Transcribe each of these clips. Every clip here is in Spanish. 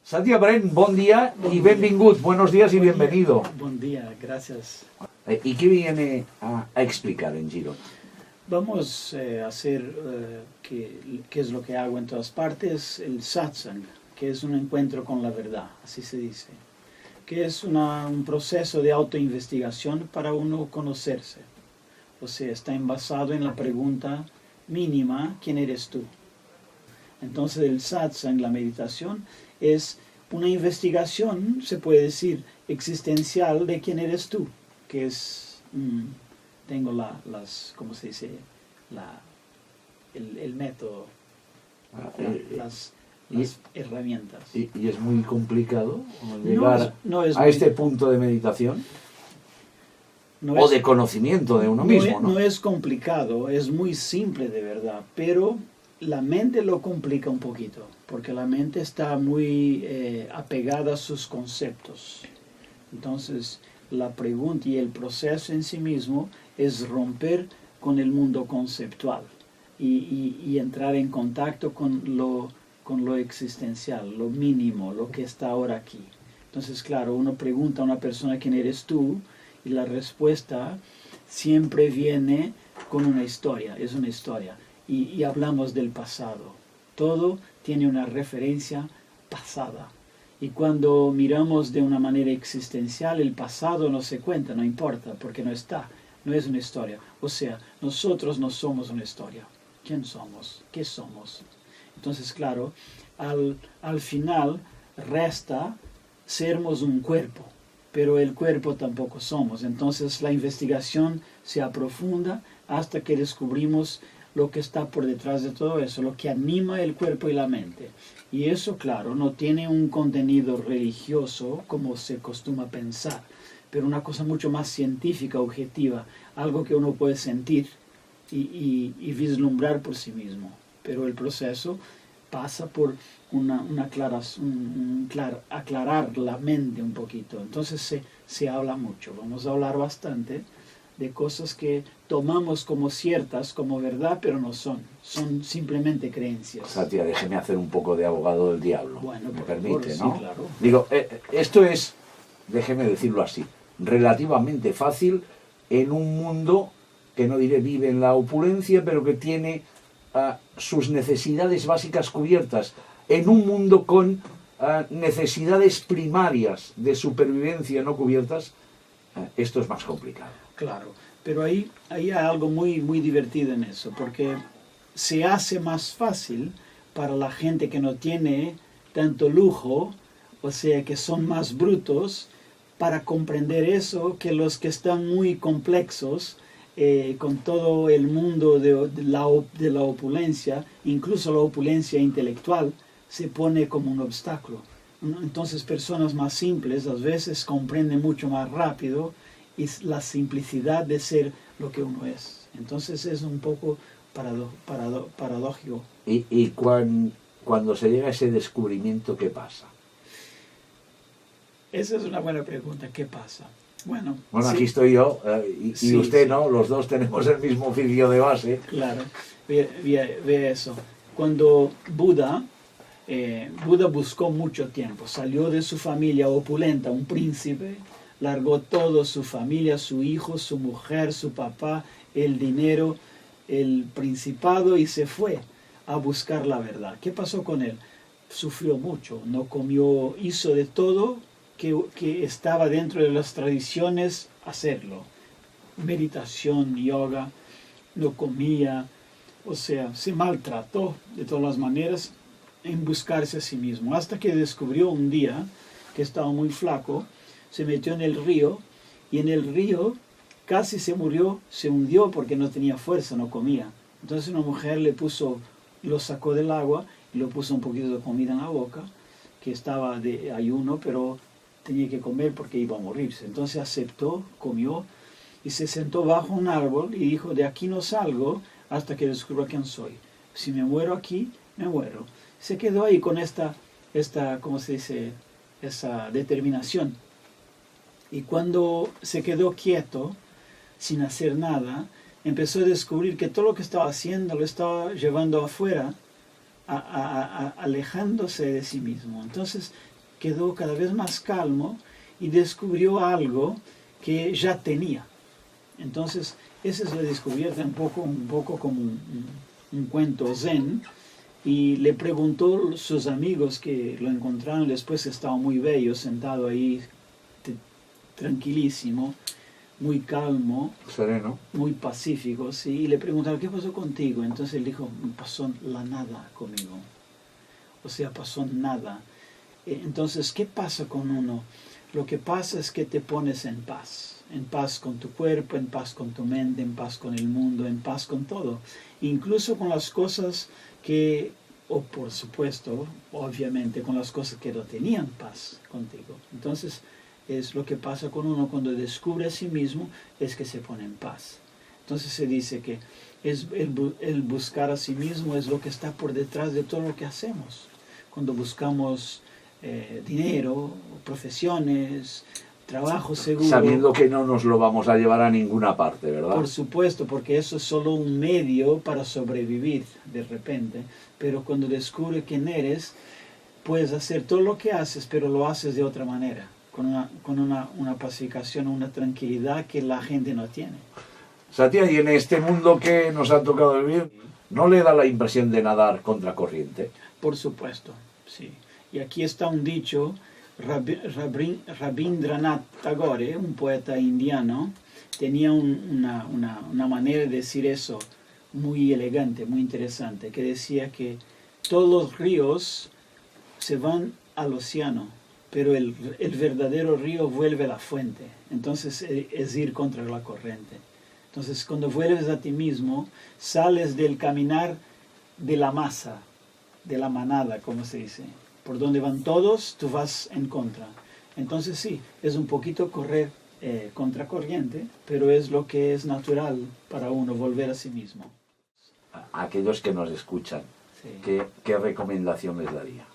Satya Bren, bon dia y benvingut. Buenos días y bienvenido. Buen día, gracias. ¿Y qué viene a explicar en Girona? Vamos a hacer, que es lo que hago en todas partes, el satsang, que es un encuentro con la verdad, así se dice, que es un proceso de autoinvestigación para uno conocerse. O sea, está envasado en la pregunta mínima, ¿quién eres tú? Entonces el satsang, la meditación, es una investigación, se puede decir, existencial de quién eres tú, que es, tengo ¿cómo se dice? El método, las herramientas. ¿Y es muy complicado llegar a este punto de meditación? O de conocimiento de uno mismo, ¿no? No es complicado, es muy simple de verdad, pero la mente lo complica un poquito, porque la mente está muy apegada a sus conceptos. Entonces, la pregunta y el proceso en sí mismo es romper con el mundo conceptual y entrar en contacto con lo existencial, lo mínimo, lo que está ahora aquí. Entonces, claro, uno pregunta a una persona quién eres tú y la respuesta siempre viene con una historia, es una historia. Y hablamos del pasado. Todo tiene una referencia pasada. Y cuando miramos de una manera existencial, el pasado no se cuenta, no importa, porque no está, no es una historia. O sea, nosotros no somos una historia. ¿Quién somos? ¿Qué somos? Entonces, claro, al final resta sermos un cuerpo, pero el cuerpo tampoco somos. Entonces la investigación se aprofunda hasta que descubrimos lo que está por detrás de todo eso, lo que anima el cuerpo y la mente. Y eso, claro, no tiene un contenido religioso como se acostumbra pensar, pero una cosa mucho más científica, objetiva, algo que uno puede sentir y vislumbrar por sí mismo. Pero el proceso pasa por aclarar la mente un poquito. Entonces se habla mucho, vamos a hablar bastante de cosas que tomamos como ciertas, como verdad, pero no son simplemente creencias. Satya, déjeme hacer un poco de abogado del diablo, bueno, me permite, favor, ¿no? Sí, claro. Digo, esto es, déjeme decirlo así, relativamente fácil en un mundo que no diré vive en la opulencia, pero que tiene sus necesidades básicas cubiertas, en un mundo con necesidades primarias de supervivencia no cubiertas. Esto es más complicado. Claro, pero ahí hay algo muy, muy divertido en eso, porque se hace más fácil para la gente que no tiene tanto lujo, o sea, que son más brutos, para comprender eso, que los que están muy complejos, con todo el mundo de la opulencia, incluso la opulencia intelectual, se pone como un obstáculo. Entonces personas más simples a veces comprenden mucho más rápido y la simplicidad de ser lo que uno es. Entonces es un poco paradójico. ¿Y cuando se llega a ese descubrimiento, qué pasa? Esa es una buena pregunta, ¿qué pasa? Bueno, sí. Aquí estoy yo y usted, sí. ¿no? Los dos tenemos el mismo oficio de base. Claro, ve eso. Cuando Buda buscó mucho tiempo, salió de su familia opulenta, un príncipe, largó todo, su familia, su hijo, su mujer, su papá, el dinero, el principado, y se fue a buscar la verdad. ¿Qué pasó con él? Sufrió mucho, no comió, hizo de todo que estaba dentro de las tradiciones hacerlo. Meditación, yoga, no comía, o sea, se maltrató de todas las maneras en buscarse a sí mismo, hasta que descubrió un día que estaba muy flaco, se metió en el río, y en el río casi se murió, se hundió porque no tenía fuerza, no comía. Entonces una mujer lo sacó del agua y le puso un poquito de comida en la boca, que estaba de ayuno, pero tenía que comer porque iba a morirse. Entonces aceptó, comió, y se sentó bajo un árbol y dijo, de aquí no salgo hasta que descubra quién soy. Si me muero aquí, me muero. Se quedó ahí con esta ¿cómo se dice?, esa determinación. Y cuando se quedó quieto, sin hacer nada, empezó a descubrir que todo lo que estaba haciendo lo estaba llevando afuera, alejándose de sí mismo. Entonces quedó cada vez más calmo y descubrió algo que ya tenía. Entonces, ese se descubrió un poco como un cuento zen, y le preguntó a sus amigos que lo encontraron después, estaba muy bello, sentado ahí, tranquilísimo, muy calmo, sereno, muy pacífico, ¿sí? Y le preguntaron, ¿qué pasó contigo? Entonces él dijo, pasó la nada conmigo. O sea, pasó nada. Entonces, ¿qué pasa con uno? Lo que pasa es que te pones en paz con tu cuerpo, en paz con tu mente, en paz con el mundo, en paz con todo, incluso con las cosas que, o por supuesto, obviamente, con las cosas que no tenían paz contigo. Entonces, es lo que pasa con uno cuando descubre a sí mismo, es que se pone en paz. Entonces se dice que el buscar a sí mismo es lo que está por detrás de todo lo que hacemos. Cuando buscamos dinero, profesiones, trabajo seguro. Sabiendo que no nos lo vamos a llevar a ninguna parte, ¿verdad? Por supuesto, porque eso es solo un medio para sobrevivir de repente. Pero cuando descubres quién eres, puedes hacer todo lo que haces, pero lo haces de otra manera, con una pacificación, una tranquilidad que la gente no tiene. Satya, y en este mundo que nos ha tocado vivir, ¿no le da la impresión de nadar contracorriente? Por supuesto, sí. Y aquí está un dicho, Rabindranath Tagore, un poeta indiano, tenía una manera de decir eso muy elegante, muy interesante, que decía que todos los ríos se van al océano, pero el verdadero río vuelve a la fuente. Entonces es ir contra la corriente. Entonces cuando vuelves a ti mismo, sales del caminar de la masa, de la manada, como se dice. Por donde van todos, tú vas en contra. Entonces sí, es un poquito correr contracorriente, pero es lo que es natural para uno, volver a sí mismo. A aquellos que nos escuchan, Sí. ¿qué recomendación les daría?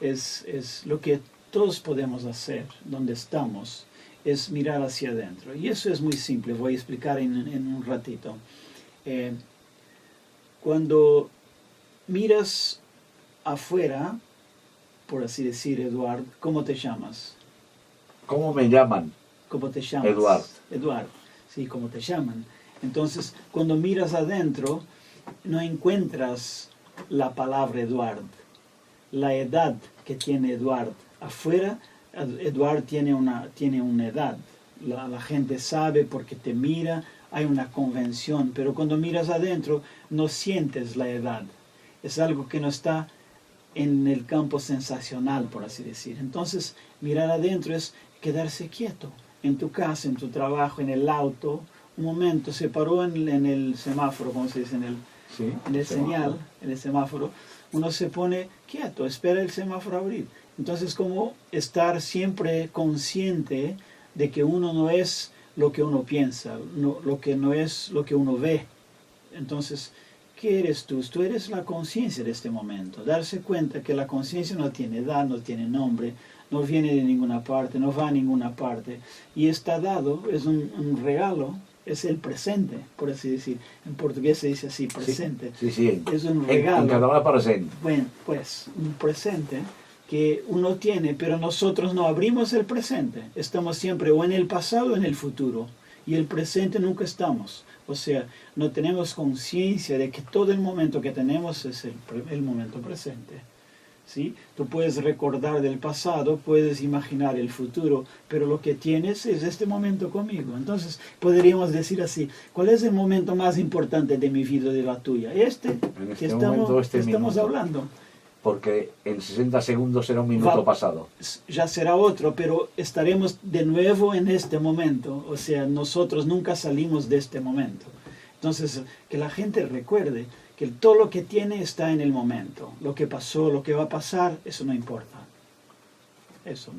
Es lo que todos podemos hacer, donde estamos, es mirar hacia adentro. Y eso es muy simple, voy a explicar en un ratito. Cuando miras afuera, por así decir, Eduard, ¿cómo te llamas? ¿Cómo me llaman? ¿Cómo te llamas? Eduard. Eduard, sí, ¿cómo te llaman? Entonces, cuando miras adentro, no encuentras la palabra Eduard, la edad que tiene Eduard. Afuera, Eduard tiene una edad. La gente sabe porque te mira, hay una convención, pero cuando miras adentro, no sientes la edad. Es algo que no está en el campo sensacional, por así decir. Entonces, mirar adentro es quedarse quieto, en tu casa, en tu trabajo, en el auto. Un momento, se paró en el semáforo, como se dice, en el señal, en el semáforo. Uno se pone quieto, espera el semáforo abrir. Entonces, como estar siempre consciente de que uno no es lo que uno piensa, lo que no es lo que uno ve. Entonces, ¿qué eres tú? Tú eres la conciencia de este momento. Darse cuenta que la conciencia no tiene edad, no tiene nombre, no viene de ninguna parte, no va a ninguna parte. Y está dado, es un regalo, es el presente, por así decir. En portugués se dice así, presente. Sí. Es un regalo. En catalán presente. Bueno, pues, un presente que uno tiene, pero nosotros no abrimos el presente. Estamos siempre o en el pasado o en el futuro. Y el presente nunca estamos. O sea, no tenemos conciencia de que todo el momento que tenemos es el momento presente. ¿Sí? Tú puedes recordar del pasado, puedes imaginar el futuro, pero lo que tienes es este momento conmigo. Entonces, podríamos decir así, ¿cuál es el momento más importante de mi vida y de la tuya? Que estamos hablando. Porque en 60 segundos será un minuto pasado. Ya será otro, pero estaremos de nuevo en este momento. O sea, nosotros nunca salimos de este momento. Entonces, que la gente recuerde que todo lo que tiene está en el momento. Lo que pasó, lo que va a pasar, eso no importa. Eso.